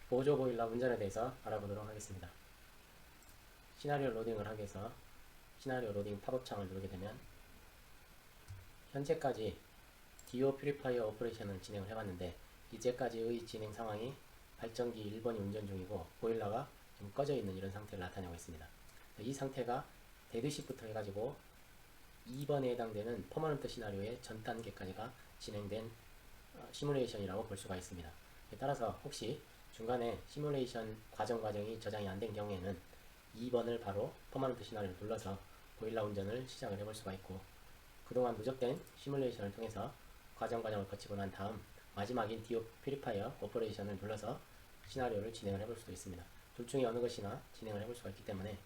보조 보일러 운전에 대해서 알아보도록 하겠습니다. 시나리오 로딩을 하기 위해서 시나리오 로딩 팝업 창을 누르게 되면 현재까지 DO 퓨리파이어 오퍼레이션을 진행을 해봤는데 이제까지의 진행 상황이 발전기 1번이 운전 중이고 보일러가 좀 꺼져 있는 이런 상태를 나타내고 있습니다. 이 상태가 데드시프트 해가지고 2번에 해당되는 퍼머넌트 시나리오의 전 단계까지가 진행된 시뮬레이션이라고 볼 수가 있습니다. 따라서 혹시 중간에 시뮬레이션 과정이 저장이 안 된 경우에는 2번을 바로 퍼머넌트 시나리오를 눌러서 보일러 운전을 시작을 해볼 수가 있고, 그동안 누적된 시뮬레이션을 통해서 과정을 거치고 난 다음 마지막인 디오 퓨리파이어 오퍼레이션을 눌러서 시나리오를 진행을 해볼 수도 있습니다. 둘 중에 어느 것이나 진행을 해볼 수가 있기 때문에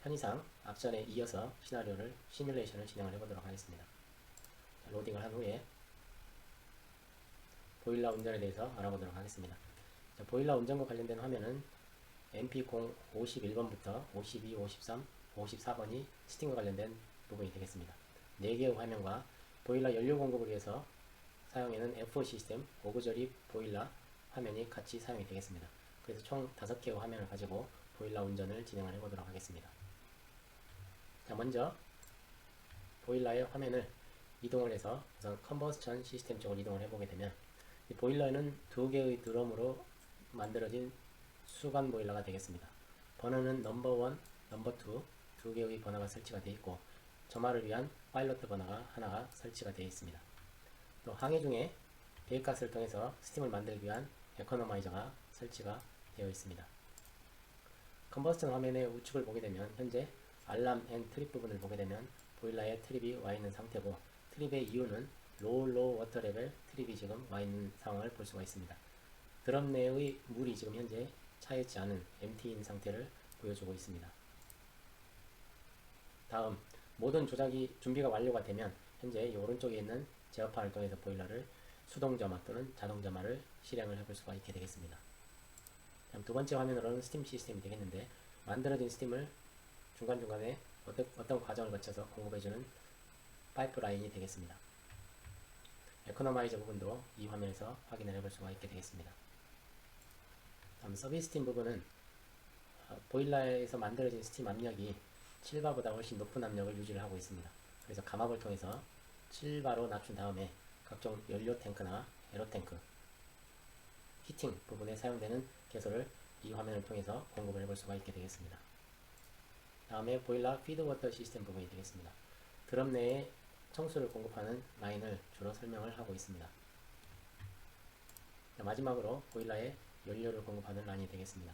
편의상 앞전에 이어서 시뮬레이션을 진행을 해보도록 하겠습니다. 자, 로딩을 한 후에 보일러 운전에 대해서 알아보도록 하겠습니다. 자, 보일러 운전과 관련된 화면은 MP051번부터 52, 53, 54번이 스팀과 관련된 부분이 되겠습니다. 4개의 화면과 보일러 연료 공급을 위해서 사용하는 F4 시스템 오그저리 보일러 화면이 같이 사용이 되겠습니다. 그래서 총 5개의 화면을 가지고 보일러 운전을 진행을 해보도록 하겠습니다. 자, 먼저 보일러의 화면을 이동을 해서 우선 컨버스천 시스템 쪽으로 이동을 해보게 되면 이 보일러는 2개의 드럼으로 만들어진 수관 보일러가 되겠습니다. 버너는 넘버 1, 넘버 2 2개의 버너가 설치가 되어 있고 점화를 위한 파일럿 버너가 하나가 설치가 되어 있습니다. 또 항해 중에 배기가스를 통해서 스팀을 만들기 위한 에코노마이저가 설치가 되어 있습니다. 컨버스턴 화면의 우측을 보게 되면 현재 알람 앤 트립 부분을 보게 되면 보일러에 트립이 와 있는 상태고, 트립의 이유는 로우 워터 레벨 트립이 지금 와 있는 상황을 볼 수가 있습니다. 드럼 내의 물이 지금 현재 차있지 않은 MT인 상태를 보여주고 있습니다. 다음, 모든 조작이 준비가 완료가 되면 현재 이 오른쪽에 있는 제어판을 통해서 보일러를 수동 점화 또는 자동 점화를 실행을 해볼 수가 있게 되겠습니다. 다음 두 번째 화면으로는 스팀 시스템이 되겠는데, 만들어진 스팀을 중간중간에 어떤 과정을 거쳐서 공급해주는 파이프라인이 되겠습니다. 에코노마이저 부분도 이 화면에서 확인을 해볼 수가 있게 되겠습니다. 다음 서비스 스팀 부분은 보일러에서 만들어진 스팀 압력이 7바보다 훨씬 높은 압력을 유지를 하고 있습니다. 그래서 감압을 통해서 7바로 낮춘 다음에 각종 연료 탱크나 에로 탱크, 히팅 부분에 사용되는 개소를 이 화면을 통해서 공급을 해볼 수가 있게 되겠습니다. 다음에 보일러 피드워터 시스템 부분이 되겠습니다. 드럼 내에 청수를 공급하는 라인을 주로 설명을 하고 있습니다. 마지막으로 보일러에 연료를 공급하는 라인이 되겠습니다.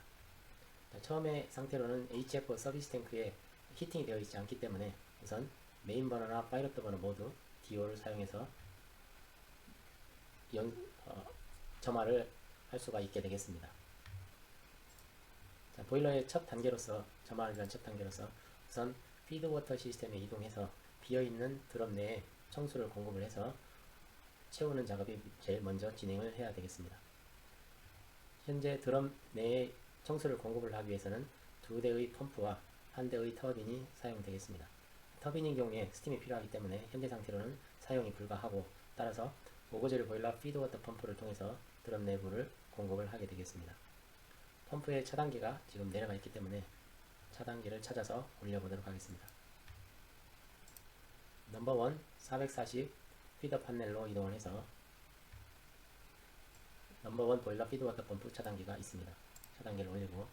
처음의 상태로는 HF 서비스 탱크에 히팅이 되어 있지 않기 때문에 우선 메인 버너나 파이럿 버너 모두 DO를 사용해서 점화를 할 수가 있게 되겠습니다. 자, 보일러의 첫 단계로서, 점화를 위한 첫 단계로서 우선 피드워터 시스템에 이동해서 비어있는 드럼 내에 청수를 공급을 해서 채우는 작업이 제일 먼저 진행을 해야 되겠습니다. 현재 드럼 내에 청수를 공급을 하기 위해서는 2대의 펌프와 1대의 터빈이 사용되겠습니다. 터빈인 경우에 스팀이 필요하기 때문에 현재 상태로는 사용이 불가하고, 따라서 오거젤 보일러 피드워터 펌프를 통해서 드럼 내부를 공급을 하게 되겠습니다. 펌프의 차단기가 지금 내려가 있기 때문에 차단기를 찾아서 올려보도록 하겠습니다. 넘버 1 440 피더 판넬로 이동을 해서 넘버 1 보일러 피드워터 펌프 차단기가 있습니다. 차단기를 올리고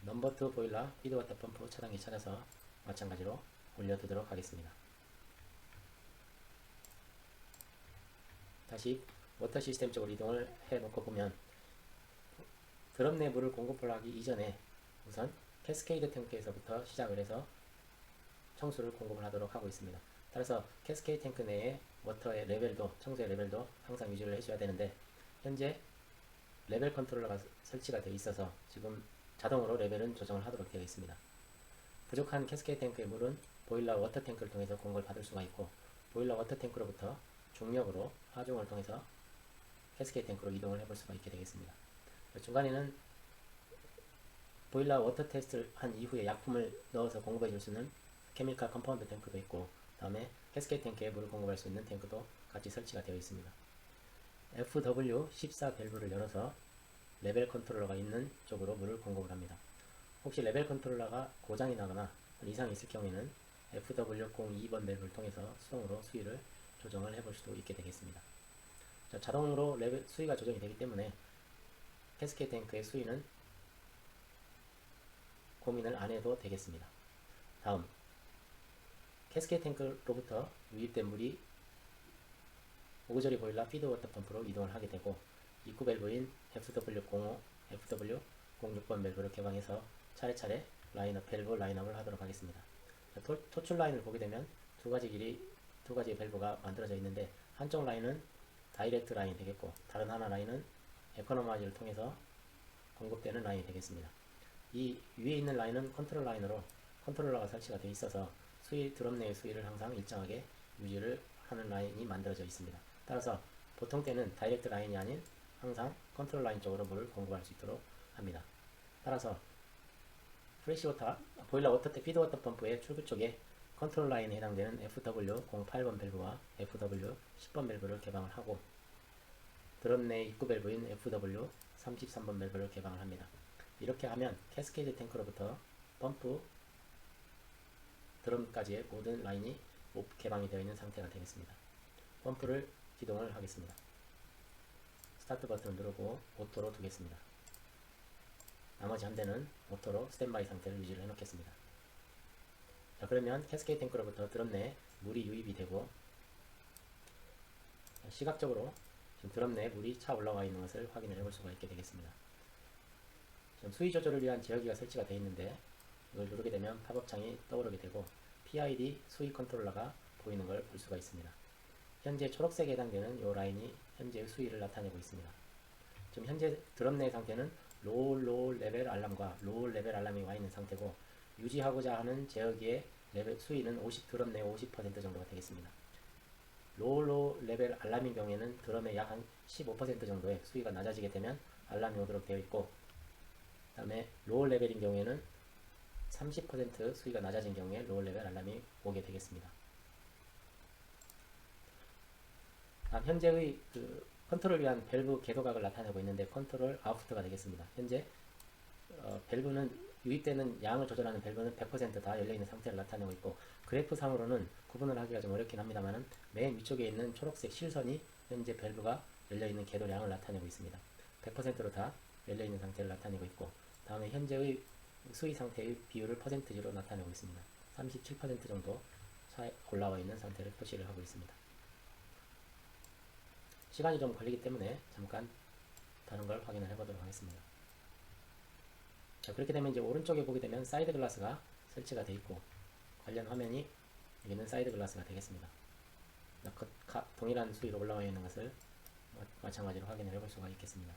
넘버 2 보일러 피드워터 펌프 차단기 찾아서 마찬가지로 올려두도록 하겠습니다. 다시 워터 시스템 쪽으로 이동을 해놓고 보면 드럼 내 물을 공급을 하기 이전에 우선 캐스케이드 탱크에서부터 시작을 해서 청수를 공급을 하도록 하고 있습니다. 따라서 캐스케이드 탱크 내에 워터의 레벨도, 청수의 레벨도 항상 유지를 해줘야 되는데, 현재 레벨 컨트롤러가 설치가 되어 있어서 지금 자동으로 레벨은 조정을 하도록 되어 있습니다. 부족한 캐스케이드 탱크의 물은 보일러 워터 탱크를 통해서 공급을 받을 수가 있고, 보일러 워터 탱크로부터 중력으로 하중을 통해서 캐스케이드 탱크로 이동을 해볼 수가 있게 되겠습니다. 중간에는 보일러 워터 테스트를 한 이후에 약품을 넣어서 공급해 줄 수 있는 케미컬 컴파운드 탱크도 있고, 다음에 캐스케이드 탱크에 물을 공급할 수 있는 탱크도 같이 설치가 되어 있습니다. FW14 밸브를 열어서 레벨 컨트롤러가 있는 쪽으로 물을 공급을 합니다. 혹시 레벨 컨트롤러가 고장이 나거나 이상이 있을 경우에는 FW02번 밸브를 통해서 수동으로 수위를 조정을 해볼 수도 있게 되겠습니다. 자, 자동으로 레벨 수위가 조정이 되기 때문에 캐스케이드 탱크의 수위는 고민을 안 해도 되겠습니다. 다음, 캐스케이드 탱크로부터 유입된 물이 오그저리 보일러 피드 워터 펌프로 이동을 하게 되고 입구 밸브인 FW05, FW06번 밸브를 개방해서 차례차례 밸브 라인업을 하도록 하겠습니다. 토출 라인을 보게 되면 두 가지 밸브가 만들어져 있는데 한쪽 라인은 다이렉트 라인이 되겠고 다른 하나 라인은 에코노마이즈를 통해서 공급되는 라인이 되겠습니다. 이 위에 있는 라인은 컨트롤 라인으로 컨트롤러가 설치가 되어 있어서 드럼 내의 수위를 항상 일정하게 유지를 하는 라인이 만들어져 있습니다. 따라서 보통 때는 다이렉트 라인이 아닌 항상 컨트롤 라인 쪽으로 물을 공급할 수 있도록 합니다. 따라서 프레시워터 보일러 워터탭 피드워터 펌프의 출구 쪽에 컨트롤 라인에 해당되는 FW08번 밸브와 FW10번 밸브를 개방을 하고 드럼 내 입구 밸브인 FW33번 밸브를 개방을 합니다. 이렇게 하면 캐스케이드 탱크로부터 펌프 드럼까지의 모든 라인이 개방이 되어 있는 상태가 되겠습니다. 펌프를 기동을 하겠습니다. 스타트 버튼을 누르고 오토로 두겠습니다. 나머지 한 대는 오토로 스탠바이 상태를 유지를 해놓겠습니다. 자, 그러면 캐스케이드 탱크로부터 드럼 내에 물이 유입이 되고 시각적으로 지금 드럼 내에 물이 차 올라와 있는 것을 확인을 해볼 수가 있게 되겠습니다. 지금 수위 조절을 위한 제어기가 설치가 되어 있는데 이걸 누르게 되면 팝업 창이 떠오르게 되고 PID 수위 컨트롤러가 보이는 걸 볼 수가 있습니다. 현재 초록색에 해당되는 이 라인이 현재의 수위를 나타내고 있습니다. 지금 현재 드럼 내 상태는 로우 레벨 알람과 로우 레벨 알람이 와 있는 상태고 유지하고자 하는 제어기의 레벨 수위는 드럼 내 50% 정도가 되겠습니다. 로우 레벨 알람인 경우에는 드럼의 약 한 15% 정도의 수위가 낮아지게 되면 알람이 오도록 되어 있고 그 다음에 로우 레벨인 경우에는 30% 수위가 낮아진 경우에 로우 레벨 알람이 오게 되겠습니다. 다음 현재의 컨트롤을 위한 밸브 궤도각을 나타내고 있는데 컨트롤 아웃풋가 되겠습니다. 현재 밸브는 유입되는 양을 조절하는 밸브는 100% 다 열려있는 상태를 나타내고 있고 그래프 상으로는 구분을 하기가 좀 어렵긴 합니다만 맨 위쪽에 있는 초록색 실선이 현재 밸브가 열려있는 궤도량을 나타내고 있습니다. 100%로 다 열려있는 상태를 나타내고 있고 다음에 현재의 수위 상태의 비율을 퍼센트지로 나타내고 있습니다. 37% 정도 올라와 있는 상태를 표시를 하고 있습니다. 시간이 좀 걸리기 때문에 잠깐 다른 걸 확인을 해보도록 하겠습니다. 자, 그렇게 되면 이제 오른쪽에 보게 되면 사이드 글라스가 설치가 되어 있고 관련 화면이 여기는 사이드 글라스가 되겠습니다. 동일한 수위로 올라와 있는 것을 마찬가지로 확인을 해볼 수가 있겠습니다.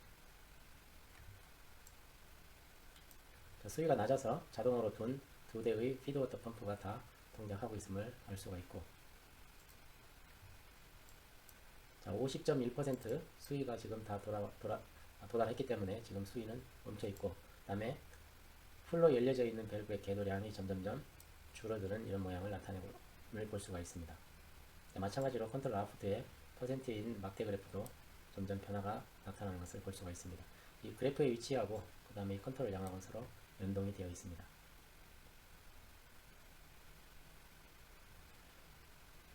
자, 수위가 낮아서 자동으로 둔 두 대의 피드워터 펌프가 다 동작하고 있음을 알 수가 있고 자, 50.1% 수위가 지금 다 도달했기 때문에 지금 수위는 멈춰 있고 그 다음에 풀로 열려져 있는 밸브의 궤도량이 점점점 줄어드는 이런 모양을 나타내고 볼 수가 있습니다. 자, 마찬가지로 컨트롤 아웃풋의 퍼센트인 막대 그래프도 점점 변화가 나타나는 것을 볼 수가 있습니다. 이 그래프의 위치하고 그 다음에 이 컨트롤 양하고는 서로 연동이 되어 있습니다.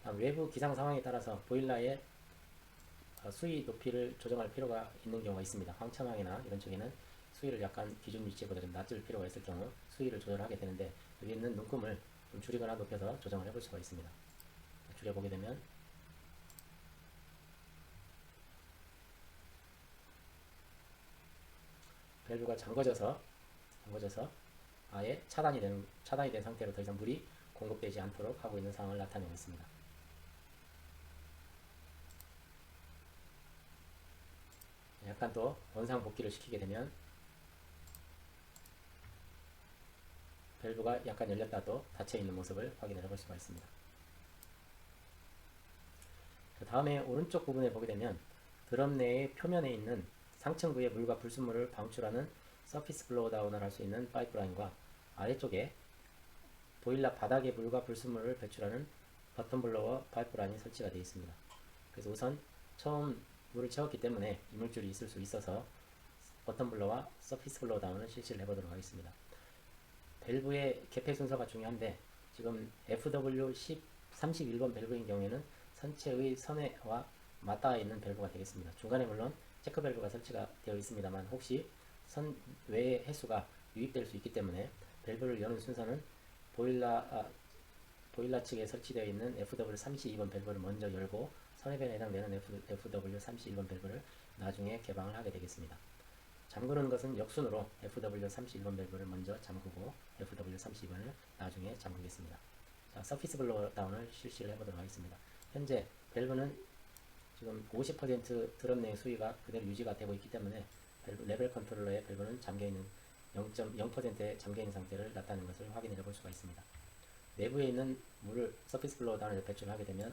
다음 외부 기상 상황에 따라서 보일러의 수위 높이를 조정할 필요가 있는 경우가 있습니다. 황천항이나 이런 쪽에는 수위를 약간 기준 위치보다 좀 낮출 필요가 있을 경우 수위를 조절하게 되는데 여기 있는 눈금을 좀 줄이거나 높여서 조정을 해볼 수가 있습니다. 줄여보게 되면 밸브가 잠궈져서 아예 차단이 된 상태로 더 이상 물이 공급되지 않도록 하고 있는 상황을 나타내고 있습니다. 약간 또 원상 복귀를 시키게 되면 밸브가 약간 열렸다도 닫혀 있는 모습을 확인해 볼 수가 있습니다. 다음에 오른쪽 부분에 보게 되면 드럼 내의 표면에 있는 상층부의 물과 불순물을 방출하는 서피스 블로우다운을 할 수 있는 파이프라인과 아래쪽에 보일러 바닥에 물과 불순물을 배출하는 버튼 블로워 파이프라인이 설치가 되어 있습니다. 그래서 우선 처음 물을 채웠기 때문에 이물질이 있을 수 있어서 버튼 블러와 서피스 블러 다운을 실시를 해보도록 하겠습니다. 밸브의 개폐 순서가 중요한데 지금 FW10 31번 밸브인 경우에는 선체의 선회와 맞닿아 있는 밸브가 되겠습니다. 중간에 물론 체크 밸브가 설치가 되어 있습니다만 혹시 선 외의 횟수가 유입될 수 있기 때문에 밸브를 여는 순서는 보일러 측에 설치되어 있는 FW32번 밸브를 먼저 열고 선회변에 해당되는 FW31번 밸브를 나중에 개방을 하게 되겠습니다. 잠그는 것은 역순으로 FW31번 밸브를 먼저 잠그고 FW32번을 나중에 잠그겠습니다. 자, 서피스 블로 다운을 실시를 해보도록 하겠습니다. 현재 밸브는 지금 50% 드럽 내 수위가 그대로 유지가 되고 있기 때문에 레벨 컨트롤러의 밸브는 잠겨있는 0.0%의 잠겨있는 상태를 나타내는 것을 확인해 볼 수가 있습니다. 내부에 있는 물을 서피스 블로 다운을 배출하게 되면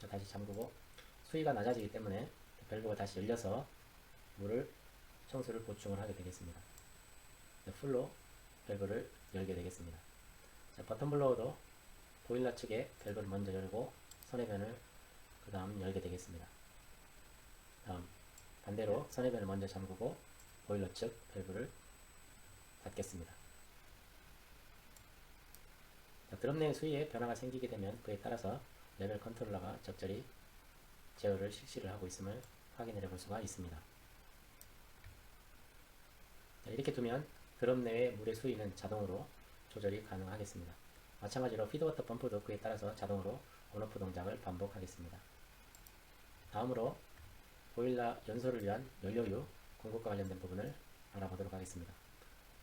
다시 잠그고 수위가 낮아지기 때문에 밸브가 다시 열려서 물을 청수를 보충을 하게 되겠습니다. 풀로 밸브를 열게 되겠습니다. 자, 버튼 블로어도 보일러 측에 밸브를 먼저 열고 선회변을 그 다음 열게 되겠습니다. 다음 반대로 선회변을 먼저 잠그고 보일러 측 밸브를 닫겠습니다. 자, 드럼 내 수위에 변화가 생기게 되면 그에 따라서 레벨 컨트롤러가 적절히 제어를 실시를 하고 있음을 확인해 볼 수가 있습니다. 자, 이렇게 두면 드럼 내의 물의 수위는 자동으로 조절이 가능하겠습니다. 마찬가지로 피드워터 펌프도 그에 따라서 자동으로 온오프 동작을 반복하겠습니다. 다음으로 보일러 연소를 위한 연료유 공급과 관련된 부분을 알아보도록 하겠습니다.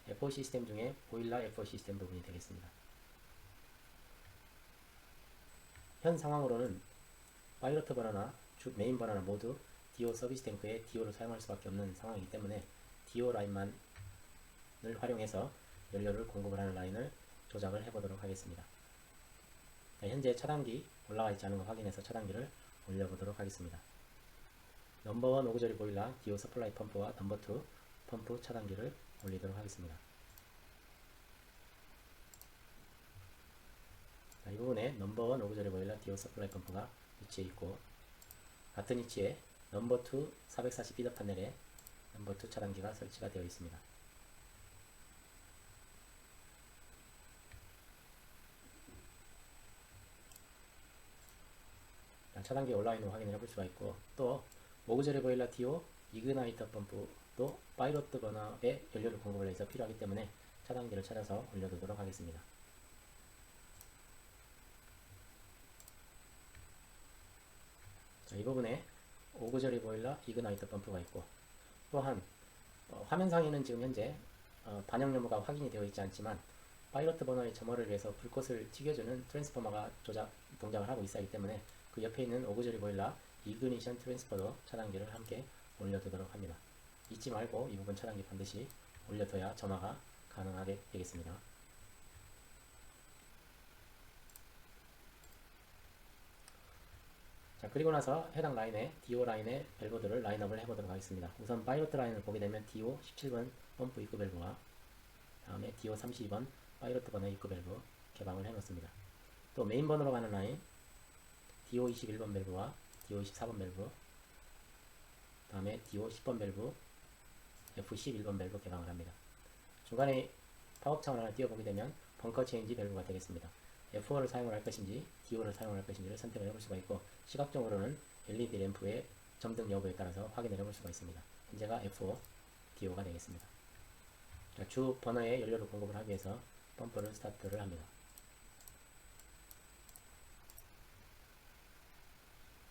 FO 시스템 중에 보일러 FO 시스템 부분이 되겠습니다. 현 상황으로는 파이로트 버너나 메인 버너나 모두 DO 서비스 탱크에 DO를 사용할 수밖에 없는 상황이기 때문에 DO 라인만을 활용해서 연료를 공급을 하는 라인을 조작을 해보도록 하겠습니다. 자, 현재 차단기 올라가 있지 않은 거 확인해서 차단기를 올려보도록 하겠습니다. 넘버1 오그저리 보일러 DO 서플라이 펌프와 넘버2 펌프 차단기를 올리도록 하겠습니다. 자, 이 부분에 넘버1 오그저리 보일러 DO 서플라이 펌프가 위치해 있고 같은 위치에 넘버2 440 피더 판넬에 넘버2 차단기가 설치가 되어 있습니다. 차단기에 올라와 있는 거 확인을 해볼 수가 있고 또 오그저리 보일러 DO 이그나이터 펌프도 파이로트 버너에 연료를 공급을 해서 필요하기 때문에 차단기를 찾아서 올려두도록 하겠습니다. 자, 이 부분에 오그저리 보일러 이그나이터 펌프가 있고 또한 화면상에는 지금 현재 반영 여부가 확인이 되어 있지 않지만 파이로트 버너의 점화를 위해서 불꽃을 튀겨주는 트랜스포머가 동작을 하고 있어야 하기 때문에 그 옆에 있는 오그저리 보일러 이그니션 트랜스퍼도 차단기를 함께 올려두도록 합니다. 잊지 말고 이 부분 차단기 반드시 올려둬야 점화가 가능하게 되겠습니다. 자, 그리고 나서 해당 라인의 DO 라인의 밸브들을 라인업을 해보도록 하겠습니다. 우선 파이로트 라인을 보게 되면 DO 17번 펌프 입구 밸브와 다음에 DO 32번 파이로트 버너 입구 밸브 개방을 해놓습니다. 또 메인 번호로 가는 라인 DO 21번 밸브와 DO 24번 밸브 다음에 DO 10번 밸브 F11번 밸브 개방을 합니다. 중간에 파업 창을 하나 띄워보게 되면 벙커 체인지 밸브가 되겠습니다. F4를 사용을 할 것인지 DO를 사용을 할 것인지를 선택을 해볼 수가 있고 시각적으로는 LED 램프의 점등 여부에 따라서 확인을 해볼 수가 있습니다. 현재가 F4 DO가 되겠습니다. 자, 주 버너에 연료를 공급을 하기 위해서 펌프를 스타트를 합니다.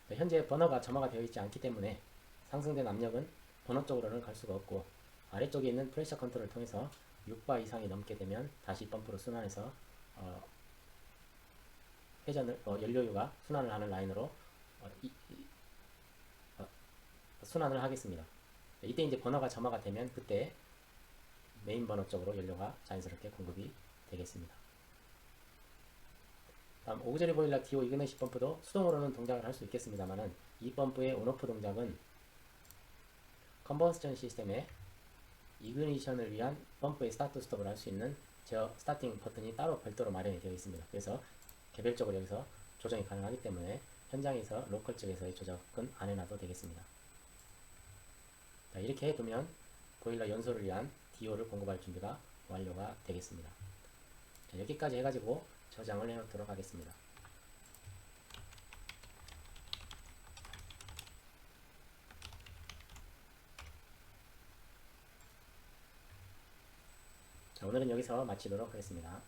자, 현재 버너가 점화가 되어 있지 않기 때문에 상승된 압력은 버너 쪽으로는 갈 수가 없고 아래쪽에 있는 프레셔 컨트롤을 통해서 6바 이상이 넘게 되면 다시 펌프로 순환해서 연료유가 순환을 하는 라인으로 순환을 하겠습니다. 이때 이제 버너가 점화가 되면 그때 메인 버너 쪽으로 연료가 자연스럽게 공급이 되겠습니다. 다음 오그저리 보일러 DO 이그네시 펌프도 수동으로는 동작을 할 수 있겠습니다만은 이 펌프의 온오프 동작은 컨버스전 시스템의 이그니션을 위한 펌프의 스타트 스톱을 할 수 있는 제어 스타팅 버튼이 따로 별도로 마련이 되어 있습니다. 그래서 개별적으로 여기서 조정이 가능하기 때문에 현장에서 로컬 쪽에서의 조작은 안 해놔도 되겠습니다. 자, 이렇게 해두면 보일러 연소를 위한 DO를 공급할 준비가 완료가 되겠습니다. 자, 여기까지 해가지고 저장을 해놓도록 하겠습니다. 자, 오늘은 여기서 마치도록 하겠습니다.